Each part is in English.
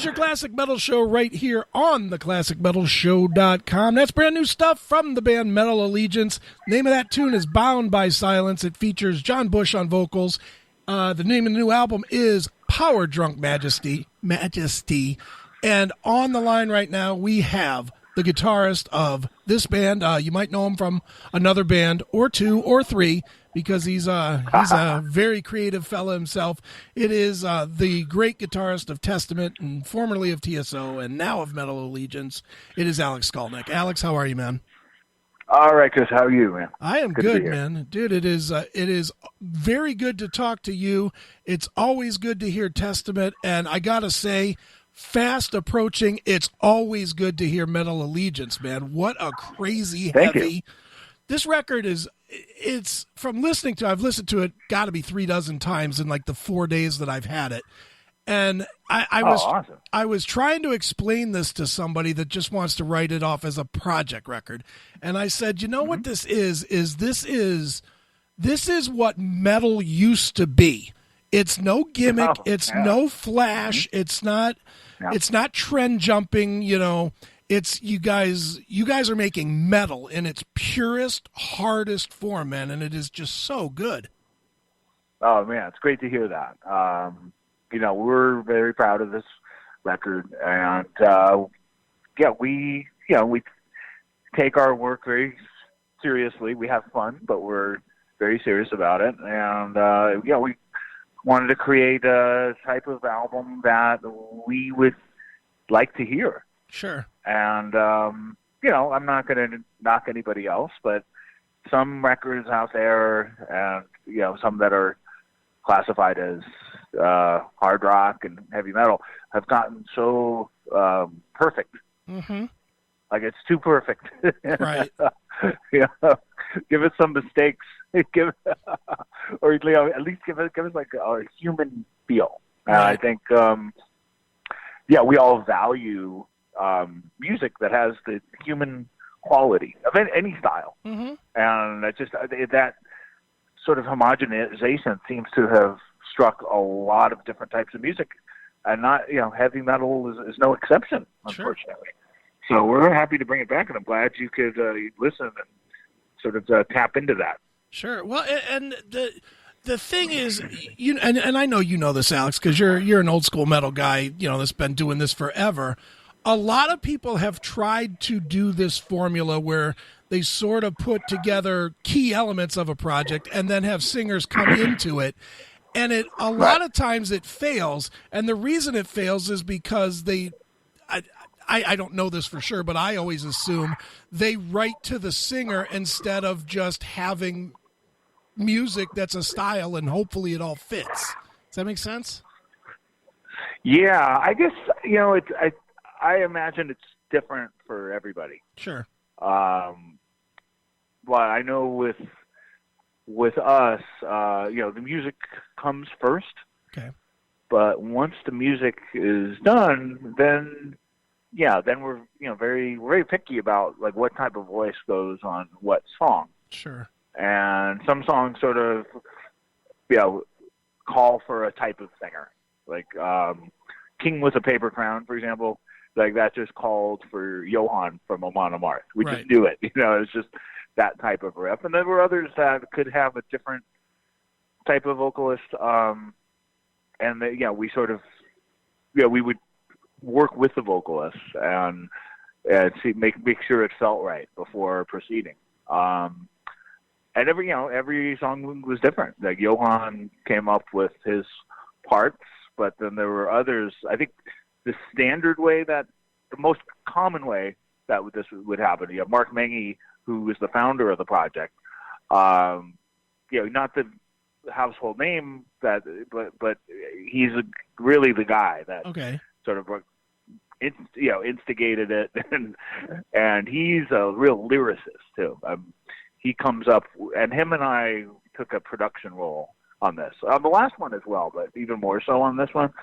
your Classic Metal Show right here on theclassicmetalshow.com. That's brand new stuff from the band Metal Allegiance. Name of that tune is Bound by Silence. It features John Bush on vocals. The name of the new album is Power Drunk Majesty. And on the line right now, we have the guitarist of this band. You might know him from another band or two or three, because he's a very creative fella himself. It is the great guitarist of Testament and formerly of TSO and now of Metal Allegiance. It is Alex Skolnick. Alex, how are you, man? All right, Chris. How are you, man? I am good, man. Dude, it is very good to talk to you. It's always good to hear Testament, and I gotta say, fast approaching, it's always good to hear Metal Allegiance, man. What a crazy heavy. This record is, it's from listening to, I've listened to it got to be 36 times in like the 4 days that I've had it. And awesome. I was trying to explain this to somebody that just wants to write it off as a project record. And I said, you know what this is this is what metal used to be. It's no gimmick. It's no flash. It's not trend jumping, you know. It's you guys are making metal in its purest, hardest form, man, and it is just so good. Oh man, it's great to hear that. You know, we're very proud of this record, and we take our work very seriously. We have fun, but we're very serious about it, and we wanted to create a type of album that we would like to hear. Sure. And, I'm not going to knock anybody else, but some records out there, and, some that are classified as hard rock and heavy metal have gotten so perfect. Mm-hmm. Like, it's too perfect. Right. Give us some mistakes. Or at least give us like a human feel. And right. I think, we all value music that has the human quality of any style. Mm-hmm. And that sort of homogenization seems to have struck a lot of different types of music, and not, heavy metal is no exception, unfortunately. Sure. So we're happy to bring it back, and I'm glad you could listen and sort of tap into that. Sure. Well, and the thing is, and I know you know this, Alex, because you're an old school metal guy, that's been doing this forever. A lot of people have tried to do this formula where they sort of put together key elements of a project and then have singers come into it. And a lot of times it fails. And the reason it fails is because I don't know this for sure, but I always assume they write to the singer instead of just having music that's a style and hopefully it all fits. Does that make sense? Yeah, I guess, I imagine it's different for everybody. Sure. But I know with us, the music comes first. Okay. But once the music is done, then we're very picky about like what type of voice goes on what song. Sure. And some songs sort of call for a type of singer, like King with a Paper Crown, for example. Like that just called for Johan from Amon Amarth. We right. just do it. It's just that type of riff. And there were others that could have a different type of vocalist. We sort of, we would work with the vocalist and make sure it felt right before proceeding. And every song was different. Like Johan came up with his parts, but then there were others. I think the standard way, the most common way that this would happen. Mark Mengy, who was the founder of the project. Not the household name but he's really the guy that sort of instigated it, and he's a real lyricist too. He comes up, and him and I took a production role on this. The last one as well, but even more so on this one.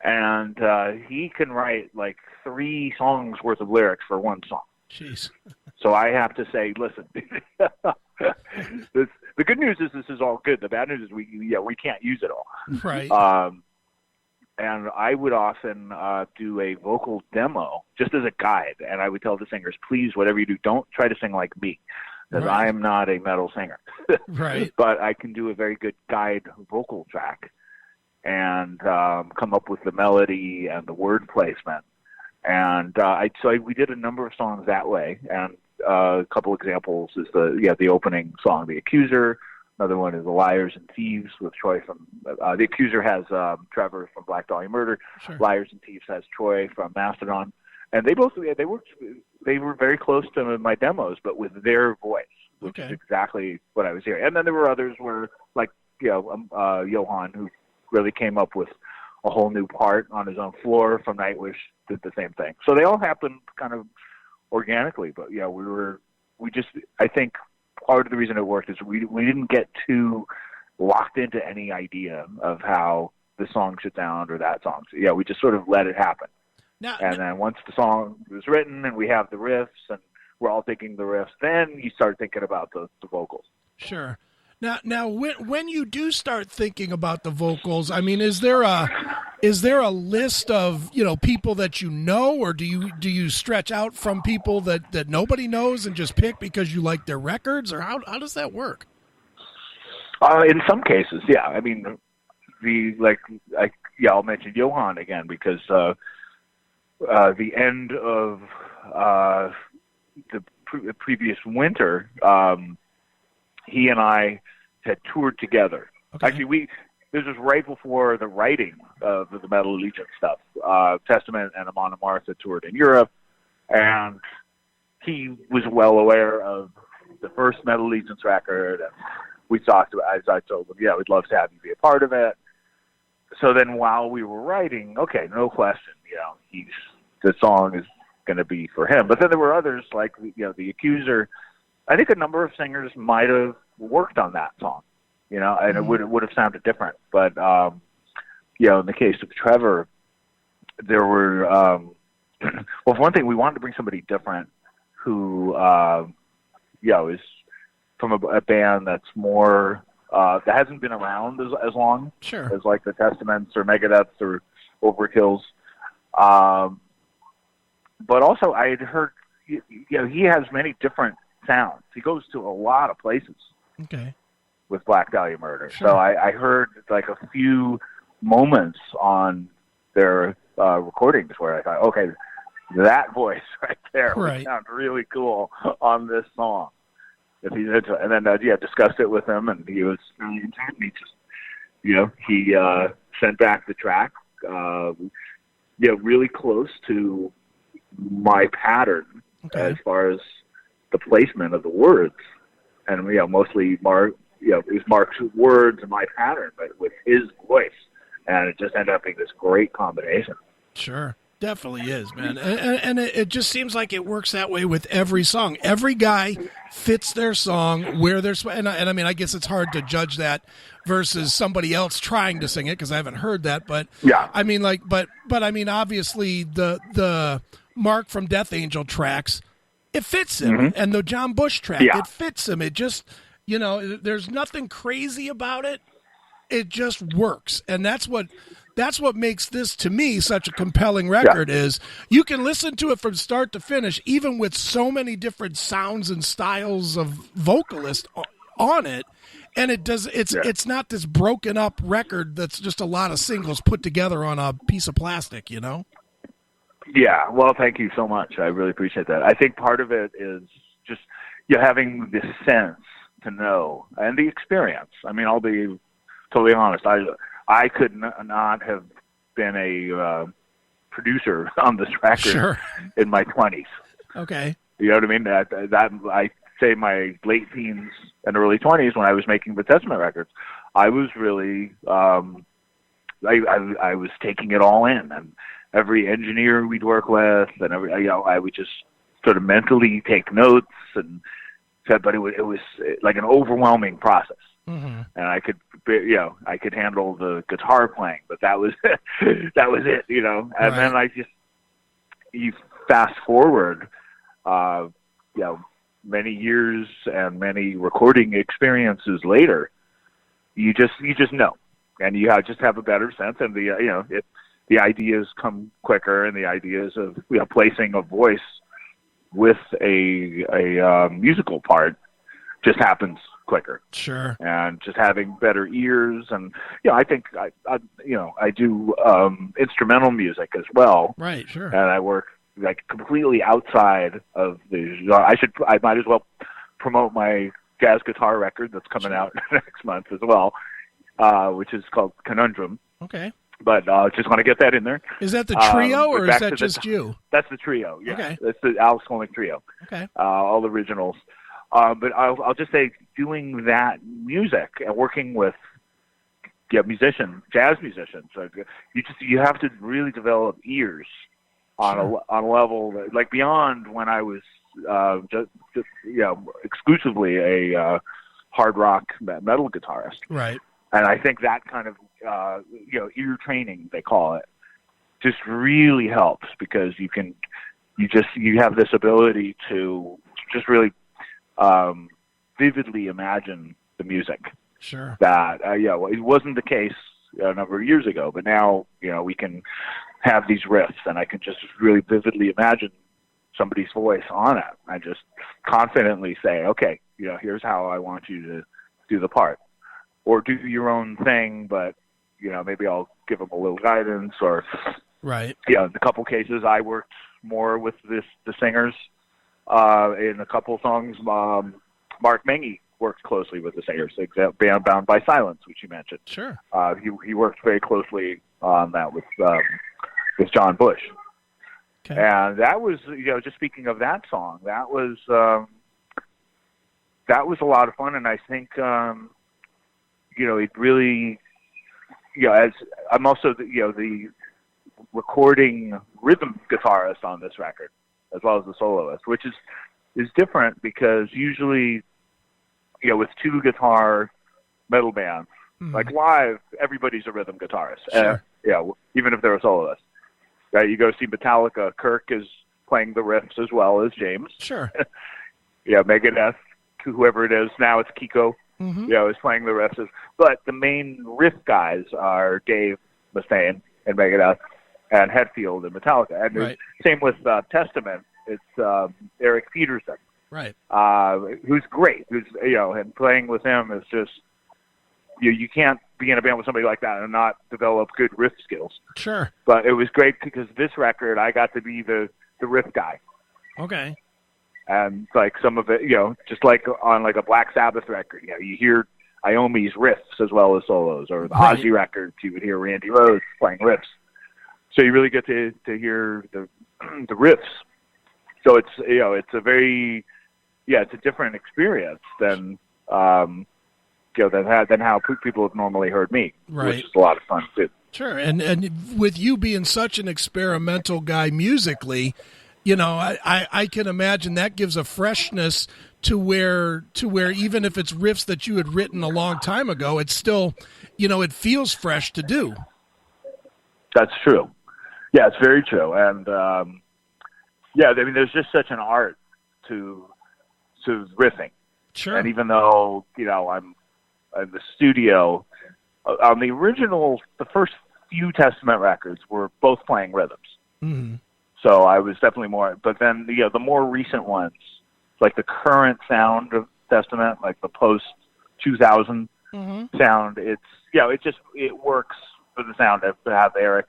And he can write like 3 songs worth of lyrics for one song. Jeez. So I have to say, listen, the good news is this is all good. The bad news is we can't use it all. Right. and I would often do a vocal demo just as a guide, and I would tell the singers, please, whatever you do, don't try to sing like me, because I am not a metal singer. Right. But I can do a very good guide vocal track and come up with the melody and the word placement. And we did a number of songs that way, and a couple examples is the opening song, The Accuser. Another one is The Liars and Thieves with Troy from The Accuser has Trevor from Black Dahlia Murder. Sure. Liars and Thieves has Troy from Mastodon, and they were very close to my demos, but with their voice, which is exactly what I was hearing. And then there were others where, like Johan, who really came up with a whole new part on his own floor from Nightwish, did the same thing. So they all happened kind of organically, but I think part of the reason it worked is we didn't get too locked into any idea of how the song should sound or that song. So, we just sort of let it happen. Then once the song was written and we have the riffs and we're all thinking the riffs, then you start thinking about the vocals. Sure. Now, when you do start thinking about the vocals, I mean, is there a list of people that you know, or do you stretch out from people that nobody knows and just pick because you like their records, or how does that work? In some cases, yeah. I mean, I'll mention Johan again because the end of the previous winter, he and I had toured together. Okay. Actually, this was right before the writing of the Metal Allegiance stuff. Testament and Amon Amarth toured in Europe, and he was well aware of the first Metal Allegiance record, and we talked about, as I told him, we'd love to have you be a part of it. So then while we were writing, okay, no question, the song is going to be for him. But then there were others, like, The Accuser. I think a number of singers might have worked on that song, and it would have sounded different. But, in the case of Trevor, there were, well, for one thing, we wanted to bring somebody different who, is from a band that's more, that hasn't been around as long as like the Testaments or Megadeths or Overkills. But also I had heard, he has many different sounds. He goes to a lot of places with Black Dahlia Murder. Sure. So I heard like a few moments on their recordings where I thought, okay, that voice right there would sound really cool on this song. If he's into it. And then discussed it with him, and he was really into it. And he just, he sent back the track, really close to my pattern as far as the placement of the words, and mostly it was Mark's words and my pattern, but with his voice, and it just ended up being this great combination. Sure, definitely is, man, and it just seems like it works that way with every song. Every guy fits their song where they're, and I mean, I guess it's hard to judge that versus somebody else trying to sing it because I haven't heard that, but I mean, but I mean, obviously the Mark from Death Angel tracks, it fits him, and the John Bush track, it fits him. It just, there's nothing crazy about it. It just works, and that's what makes this, to me, such a compelling record. Is you can listen to it from start to finish, even with so many different sounds and styles of vocalists on it, and it's not this broken up record that's just a lot of singles put together on a piece of plastic, Yeah, well, thank you so much. I really appreciate that. I think part of it is just having the sense to know and the experience. I mean, I'll be totally honest. I could not have been a producer on this record in my 20s. Okay. You know what I mean? That I say my late teens and early 20s when I was making the Testament records, I was really I was taking it all in, and every engineer we'd work with, and I would just sort of mentally take notes, and but it was like an overwhelming process. And I could handle the guitar playing, but that was it, And then you fast forward, many years and many recording experiences later, you just know, and you just have a better sense, and the ideas come quicker, and the ideas of placing a voice with a musical part just happens quicker. Sure. And just having better ears, and I think I do instrumental music as well. Right. Sure. And I work like completely outside of the genre. I might as well promote my jazz guitar record that's coming out next month as well, which is called Conundrum. Okay. But just want to get that in there. Is that the trio, or is that just you? That's the trio. Yeah. Okay. That's the Alex Skolnick Trio. Okay. All originals. But I'll just say, doing that music and working with jazz musicians, you have to really develop ears on a level that, like, beyond when I was just exclusively a hard rock metal guitarist. Right. And I think that kind of ear training, they call it, just really helps, because you have this ability to just really vividly imagine the music. Sure. That it wasn't the case a number of years ago, but now we can have these riffs, and I can just really vividly imagine somebody's voice on it. I just confidently say, okay, here's how I want you to do the part, or do your own thing, but maybe I'll give them a little guidance, or right. In a couple cases I worked more with the singers. In a couple songs, Mark Mengy worked closely with the singers. Band Bound by Silence, which you mentioned. Sure. He worked very closely on that with John Bush. Okay. And that was, just speaking of that song, that was a lot of fun. And I think, it really, as I'm also the recording rhythm guitarist on this record, as well as the soloist, which is different, because usually, with two guitar metal bands, like live, everybody's a rhythm guitarist. Sure. Even if they're a soloist. Right? You go see Metallica, Kirk is playing the riffs as well as James. Sure. Megadeth, whoever it is, now it's Kiko, is playing the riffs. But the main riff guys are Dave Mustaine and Megadeth, and Hetfield and Metallica. And right. Same with Testament. It's Eric Peterson, right? Who's great. And playing with him is just you can't be in a band with somebody like that and not develop good riff skills. Sure. But it was great, because this record I got to be the riff guy. Okay. And like some of it, just like on like a Black Sabbath record, you hear Iommi's riffs as well as solos, or the right. Ozzy records, you would hear Randy Rhoads playing riffs. So you really get to hear the riffs. So it's a very it's a different experience than than how people have normally heard me, right. which is a lot of fun too. Sure, and with you being such an experimental guy musically, I can imagine that gives a freshness to where even if it's riffs that you had written a long time ago, it's still, it feels fresh to do. That's true. Yeah, it's very true. And, there's just such an art to riffing. Sure. And even though, I'm in the studio, on the original, the first few Testament records were both playing rhythms. Mm-hmm. So I was definitely more, but then, the more recent ones, like the current sound of Testament, like the post-2000 sound, it works for the sound to have Eric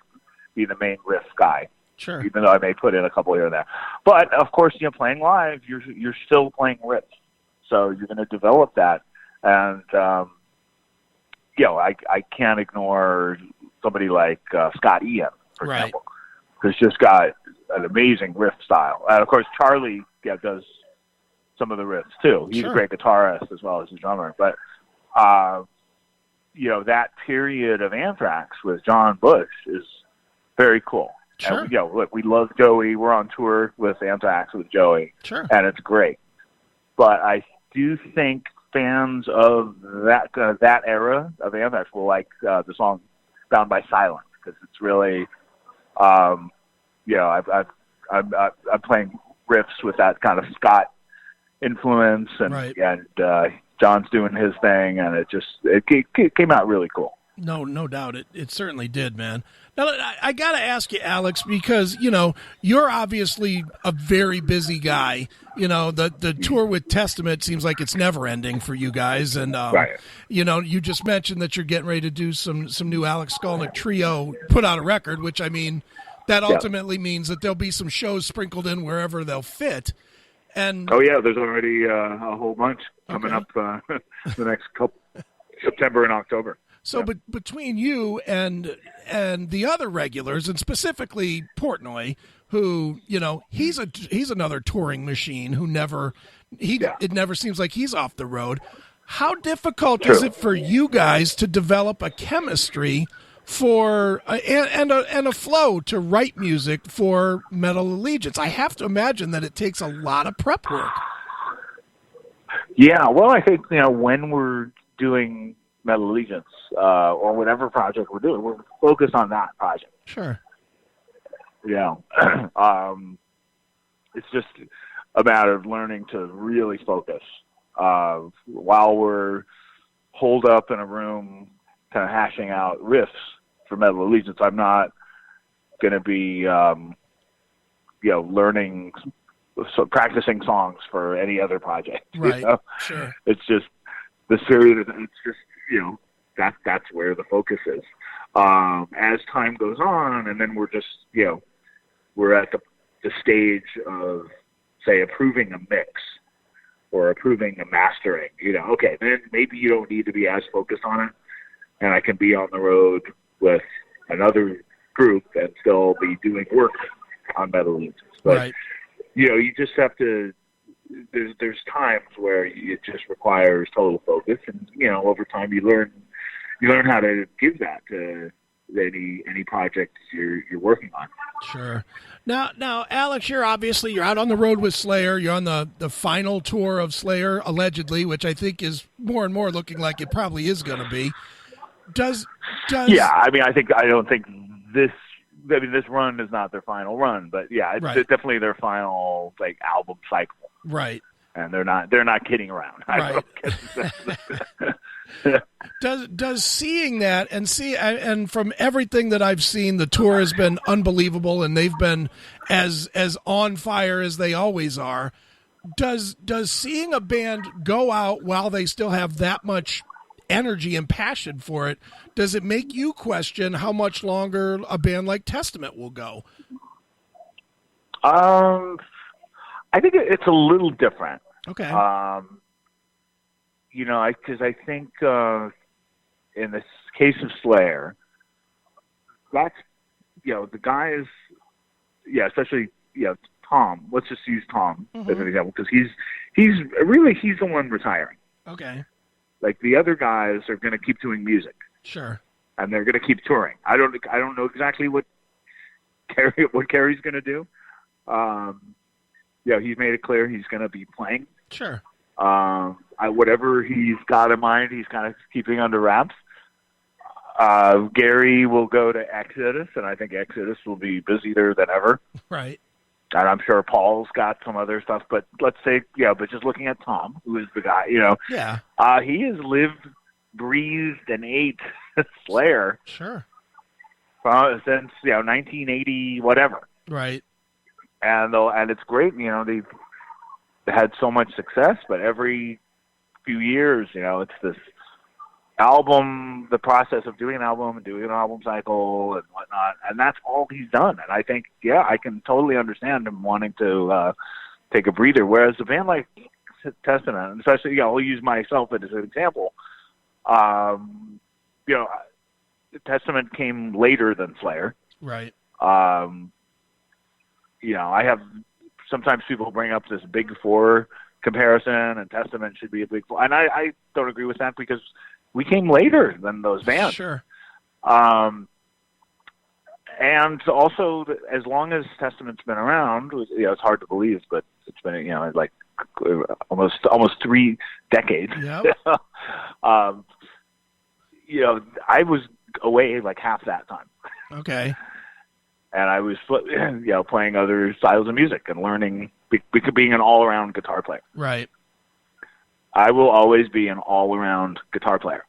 be the main riff guy. Sure. Even though I may put in a couple here and there. But, of course, playing live, you're still playing riffs. So you're going to develop that. And, I can't ignore somebody like Scott Ian, for right. example, who's just got an amazing riff style. And, of course, Charlie does some of the riffs, too. He's sure. a great guitarist as well as a drummer. But, that period of Anthrax with John Bush is very cool. Sure. And, look, we love Joey. We're on tour with Anthrax with Joey. Sure. And it's great. But I do think fans of that era of Anthrax will like the song "Bound by Silence," because it's really, I'm playing riffs with that kind of Scott influence, and right. and John's doing his thing, and it came out really cool. No doubt. It certainly did, man. Now, I got to ask you, Alex, because, you're obviously a very busy guy. The tour with Testament seems like it's never ending for you guys. And, Right. You just mentioned that you're getting ready to do some new Alex Skolnick Trio, put out a record, which, I mean, that ultimately means that there'll be some shows sprinkled in wherever they'll fit. And Oh, yeah, there's already a whole bunch coming up the next couple, September and October. So, but between you and the other regulars, and specifically Portnoy, who he's another touring machine who it never seems like he's off the road. How difficult is it for you guys to develop a chemistry for and a flow to write music for Metal Allegiance? I have to imagine that it takes a lot of prep work. Yeah, well, I think when we're doing Metal Allegiance or whatever project we're doing, we're focused on that project. Sure. Yeah. It's just a matter of learning to really focus while we're holed up in a room kind of hashing out riffs for Metal Allegiance. I'm not going to be learning, practicing songs for any other project. Right. Sure. It's just the serious. It's just that's where the focus is. As time goes on, and then we're just we're at the stage of, say, approving a mix or approving a mastering. Okay, then maybe you don't need to be as focused on it, and I can be on the road with another group and still be doing work on Metal Allegiance. But right. You just have to. There's times where it just requires total focus, and over time you learn how to give that to any project you're working on. Sure. Now, Alex, you're out on the road with Slayer. You're on the final tour of Slayer, allegedly, which I think is more and more looking like it probably is going to be. Yeah, I don't think this run is not their final run, but yeah, it's definitely their final album cycle. Right. And they're not kidding around. Right. Does seeing that and from everything that I've seen, the tour has been unbelievable, and they've been as on fire as they always are. Does seeing a band go out while they still have that much energy and passion for it, does it make you question how much longer a band like Testament will go? I think it's a little different. Okay. Because I think in the case of Slayer, that's the guys, especially Tom. Let's just use Tom as an example, because he's the one retiring. Okay. The other guys are going to keep doing music. Sure. And they're going to keep touring. I don't know exactly what Kerry's going to do. He's made it clear he's going to be playing. Sure. Whatever he's got in mind, he's kind of keeping under wraps. Gary will go to Exodus, and I think Exodus will be busier than ever. Right. And I'm sure Paul's got some other stuff, but let's say, but just looking at Tom, who is the guy, Yeah. He has lived, breathed, and ate Slayer. Sure. Since, 1980, whatever. Right. And it's great, they've had so much success, but every few years, it's this album, the process of doing an album and doing an album cycle and whatnot, and that's all he's done. And I think, I can totally understand him wanting to take a breather, whereas a band like Testament, and especially, I'll use myself as an example, Testament came later than Slayer. Right. I have sometimes people bring up this Big Four comparison, and Testament should be a Big Four, and I don't agree with that because we came later than those bands. Sure. And also, as long as Testament's been around, it's hard to believe, but it's been almost 3 decades. Yep. I was away half that time. Okay. And I was, playing other styles of music and learning, being an all-around guitar player. Right. I will always be an all-around guitar player.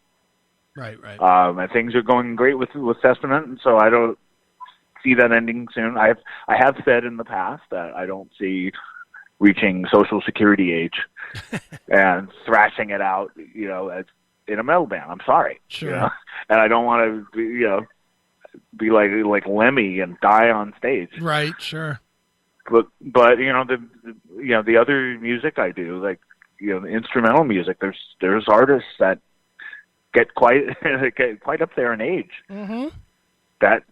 Right. And things are going great with Testament, and so I don't see that ending soon. I have said in the past that I don't see reaching Social Security age and thrashing it out, as in a metal band. I'm sorry, sure. And I don't want to, be like Lemmy and die on stage. Right, sure. But the other music I do, like the instrumental music, there's artists that get quite up there in age. Mm-hmm. That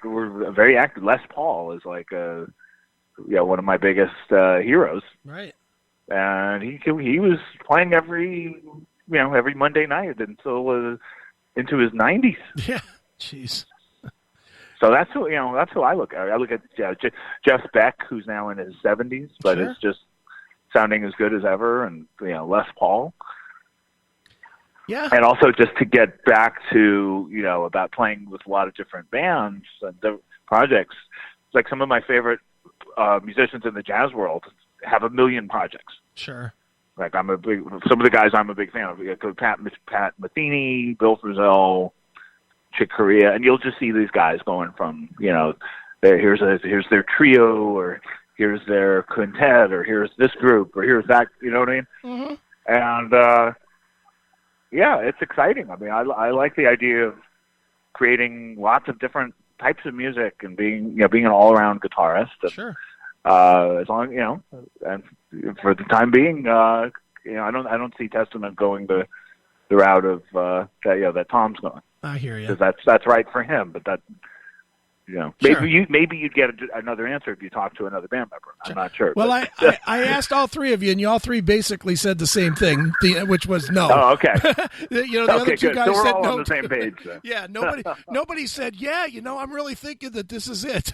were very active. Les Paul is like one of my biggest heroes. Right. And he was playing every Monday night until into his 90s. Yeah. Jeez. So that's who I look at. I look at Jeff Beck, who's now in his 70s, but Sure. is just sounding as good as ever, and Les Paul. Yeah. And also just to get back to about playing with a lot of different bands and projects. It's like some of my favorite musicians in the jazz world have a million projects. Sure. Like some of the guys I'm a big fan of. Pat Metheny, Bill Frisell, Chick Corea, and you'll just see these guys going from here's their trio, or here's their quintet, or here's this group, or here's that. You know what I mean? Mm-hmm. And it's exciting. I mean, I like the idea of creating lots of different types of music and being an all around guitarist. And, sure. As long and for the time being, I don't see Testament going the route of that Tom's going. I hear you. Because that's right for him, but that Sure. maybe you'd get another answer if you talk to another band member. I'm not sure. Well, I asked all three of you, and you all three basically said the same thing, which was no. Oh, okay. The other two good. guys So we're said all no. on the same page. Then. Yeah, nobody said, yeah, I'm really thinking that this is it.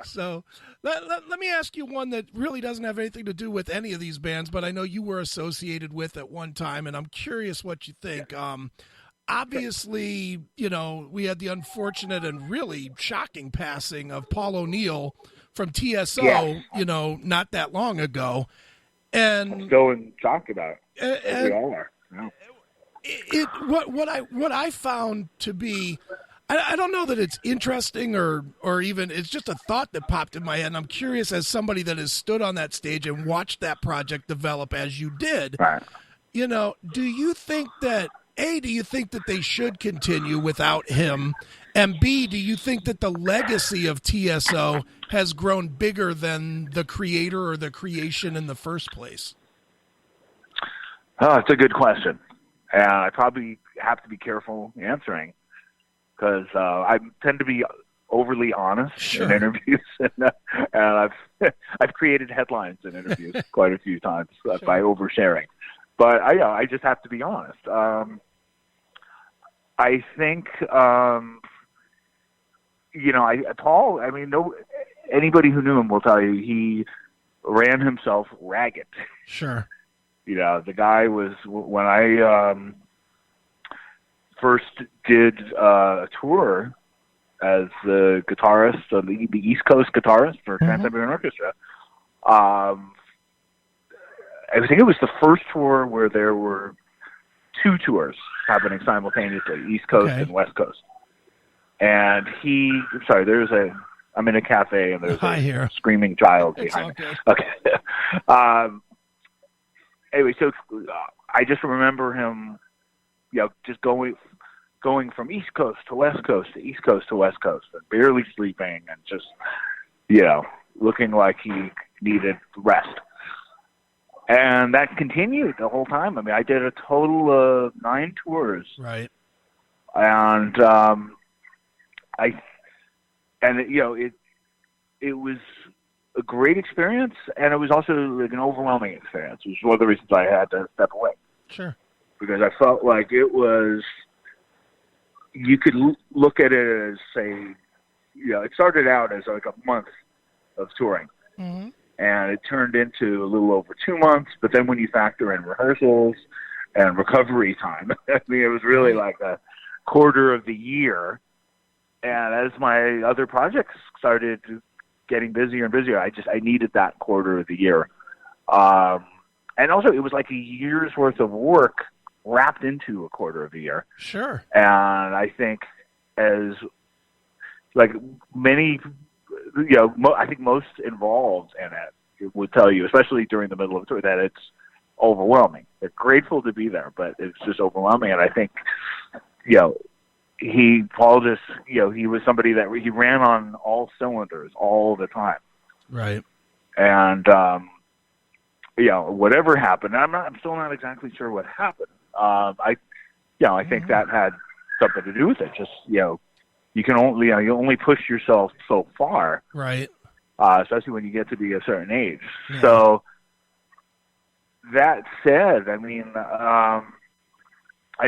So let me ask you one that really doesn't have anything to do with any of these bands, but I know you were associated with at one time, and I'm curious what you think. Obviously, we had the unfortunate and really shocking passing of Paul O'Neill from TSO, not that long ago. And I'm still in shock about it. And we all are. Yeah. What I found to be, I don't know that it's interesting or even, it's just a thought that popped in my head. And I'm curious, as somebody that has stood on that stage and watched that project develop as you did, Right. Do you think that, A, do you think that they should continue without him? And B, do you think that the legacy of TSO has grown bigger than the creator or the creation in the first place? Oh, it's a good question. And I probably have to be careful answering because I tend to be overly honest in interviews, and I've created headlines in interviews quite a few times by oversharing. But I just have to be honest. I think, Paul, I mean, anybody who knew him will tell you he ran himself ragged. Sure. The guy was, when I first did a tour as the guitarist, the East Coast guitarist for Trans-Siberian Orchestra, I think it was the first tour where there were two tours happening simultaneously, East Coast and West Coast. And I'm in a cafe and there's a screaming child behind me. Okay. Anyway, so I just remember him, just going from East Coast to West Coast to East Coast to West Coast and barely sleeping and just, looking like he needed rest. And that continued the whole time. I mean, I did a total of 9 tours. Right. And it was a great experience, and it was also like an overwhelming experience, which was one of the reasons I had to step away. Sure. Because I felt like it was, you could look at it as, say, it started out as like a month of touring. Mm-hmm. And it turned into a little over 2 months, but then when you factor in rehearsals and recovery time, I mean, it was really like a quarter of the year. And as my other projects started getting busier and busier, I needed that quarter of the year. And also it was like a year's worth of work wrapped into a quarter of a year. Sure. And I think as like many, I think most involved in it would tell you, especially during the middle of a tour, that it's overwhelming. They're grateful to be there, but it's just overwhelming. And I think, Paul just, he was somebody that he ran on all cylinders all the time. Right. And, whatever happened, I'm still not exactly sure what happened. I think that had something to do with it. Just, you can only, you only push yourself so far. Right. Especially when you get to be a certain age. Yeah. So that said, I mean, I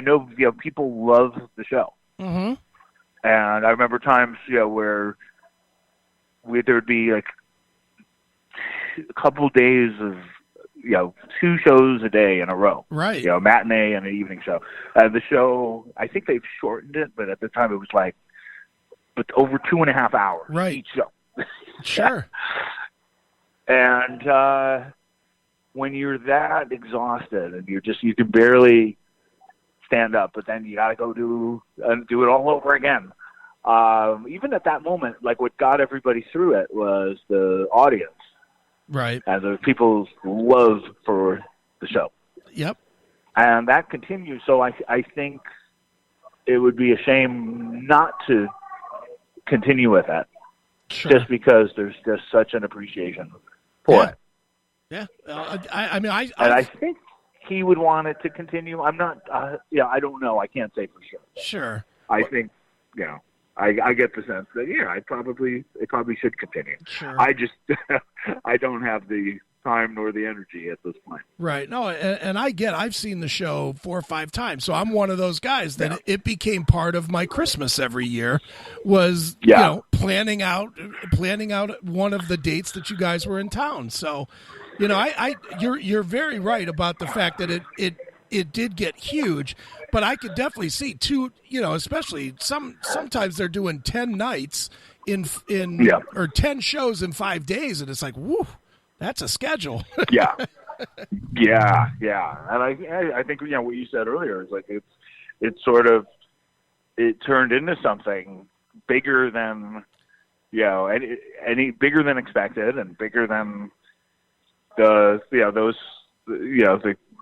know, people love the show. Mm-hmm. And I remember times, where there'd be like a couple days of, 2 shows a day in a row. Right. Matinee and an evening show. The show, I think they've shortened it, but at the time it was like, over 2.5 hours. Right. Each show. Sure. And when you're that exhausted and you can barely stand up, but then you got to go do it all over again. Even at that moment, like what got everybody through it was the audience. Right. And the people's love for the show. Yep. And that continues. So I think it would be a shame not to continue with that. Sure. Just because there's just such an appreciation for it. Yeah. I think he would want it to continue. I'm not, I don't know. I can't say for sure. Sure. I think, I get the sense that, it probably should continue. Sure. I just, I don't have the time nor the energy at this point. Right. No, and I've seen the show 4 or 5 times, so I'm one of those guys that it became part of my Christmas every year was, planning out one of the dates that you guys were in town. So, you're very right about the fact that it did get huge, but I could definitely see especially sometimes they're doing 10 nights or 10 shows in 5 days, and it's like, woo. That's a schedule. Yeah. And I think what you said earlier is like it's sort of turned into something bigger than any bigger than expected and bigger than the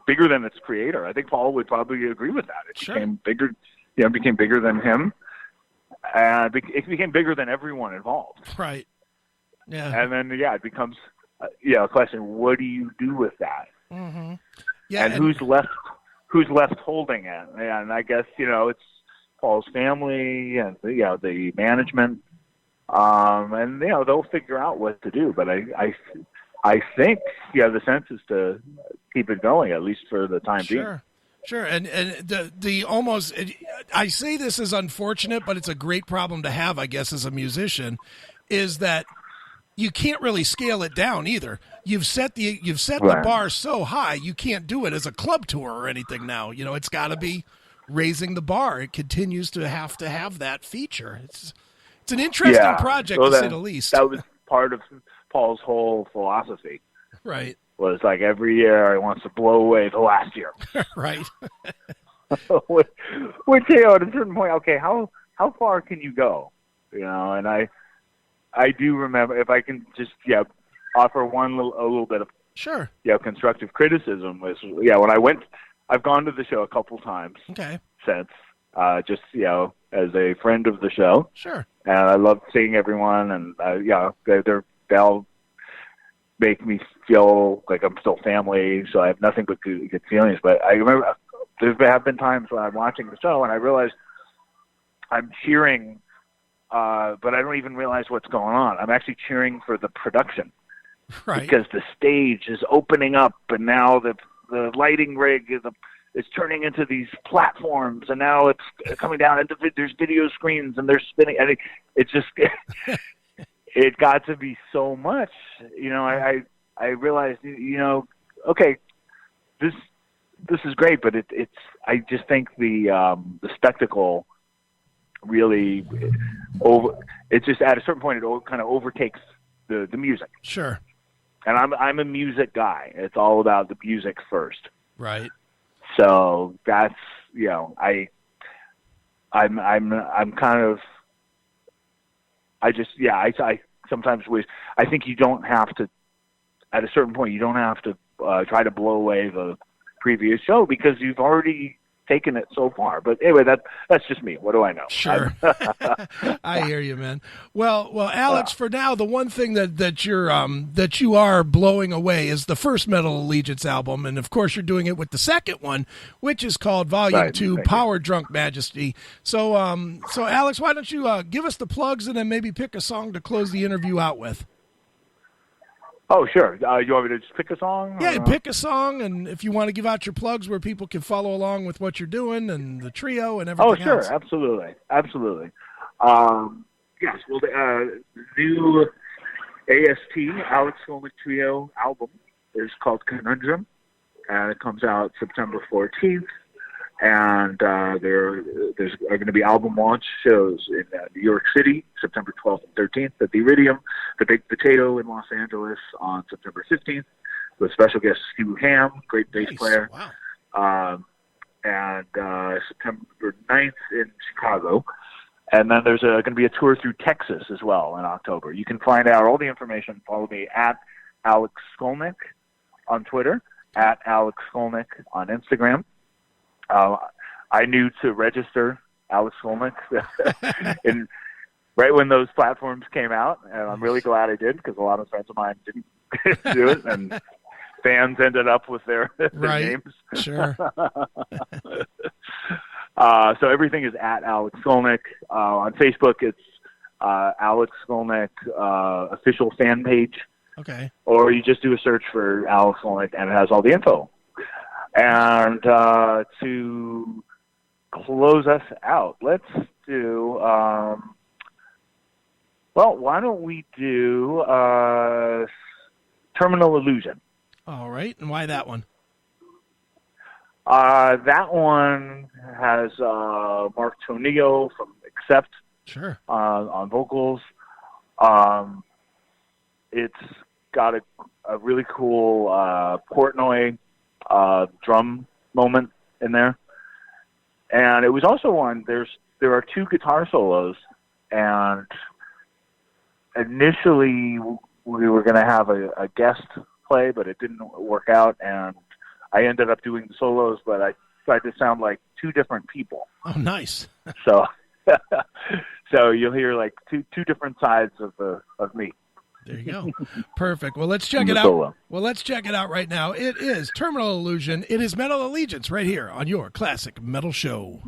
bigger than its creator. I think Paul would probably agree with that. It became bigger. Became bigger than him, and it became bigger than everyone involved. Right. Yeah. And then it becomes. A question: what do you do with that? Mm-hmm. Yeah, and who's left holding it? And I guess it's Paul's family and the management, and they'll figure out what to do. But I think the sense is to keep it going at least for the time being. Sure, and the almost I say this is unfortunate, but it's a great problem to have, I guess, as a musician, is that you can't really scale it down either. You've set the bar so high, you can't do it as a club tour or anything now. It's got to be raising the bar. It continues to have that feature. It's an interesting project to say the least. That was part of Paul's whole philosophy. Right. Was like every year he wants to blow away the last year. Right. Which at a certain point, okay, how far can you go? And I do remember, if I can just offer a little bit of constructive criticism, was when I went, I've gone to the show a couple times since, just as a friend of the show. Sure. And I love seeing everyone, and they'll make me feel like I'm still family, so I have nothing but good feelings. But I remember there have been times when I'm watching the show and I realize I'm cheering. But I don't even realize what's going on. I'm actually cheering for the production, right? Because the stage is opening up, and now the lighting rig is turning into these platforms, and now it's coming down. And there's video screens, and they're spinning. And it's just it got to be so much. I realized, okay, this is great, but it's. I just think the spectacle. Really it's just at a certain point it kind of overtakes the music. Sure. And I'm a music guy. It's all about the music first. Right. So that's, I'm kind of, I sometimes wish, I think you don't have to, at a certain point, you don't have to try to blow away the previous show because you've already taken it so far. But anyway, that's just me. What do I know? Sure. I hear you, man. Well, Alex, for now, the one thing that you are blowing away is the first Metal Allegiance album, and of course you're doing it with the second one, which is called Volume 2, Power Drunk Majesty. So Alex, why don't you give us the plugs and then maybe pick a song to close the interview out with? Oh, sure. You want me to just pick a song? Yeah, pick a song, and if you want to give out your plugs where people can follow along with what you're doing and the trio and everything else. Oh, sure. Absolutely. Yes, well, the new AST, Alex Skolnick Trio album is called Conundrum, and it comes out September 14th. And there's going to be album launch shows in New York City, September 12th and 13th, at the Iridium, the Big Potato in Los Angeles on September 15th, with special guest Stu Ham, great bass player. Wow. And September 9th in Chicago. And then there's going to be a tour through Texas as well in October. You can find out all the information. Follow me at Alex Skolnick on Twitter, at Alex Skolnick on Instagram. I knew to register Alex Skolnick right when those platforms came out, and I'm really glad I did because a lot of friends of mine didn't do it, and fans ended up with their names. Sure. So everything is at Alex Skolnick. On Facebook, it's Alex Skolnick official fan page. Okay. Or you just do a search for Alex Skolnick, and it has all the info. And to close us out, let's do, why don't we do Terminal Illusion? All right, and why that one? That one has Mark Tonillo from Accept on vocals. It's got a really cool Portnoy drum moment in there, and it was also one. There are two guitar solos, and initially we were going to have a guest play, but it didn't work out, and I ended up doing the solos, but I tried to sound like two different people. Oh, nice. So you'll hear like two different sides of me. There you go. Perfect. Well, let's check it out. Well, let's check it out right now. It is Terminal Illusion. It is Metal Allegiance right here on your Classic Metal Show.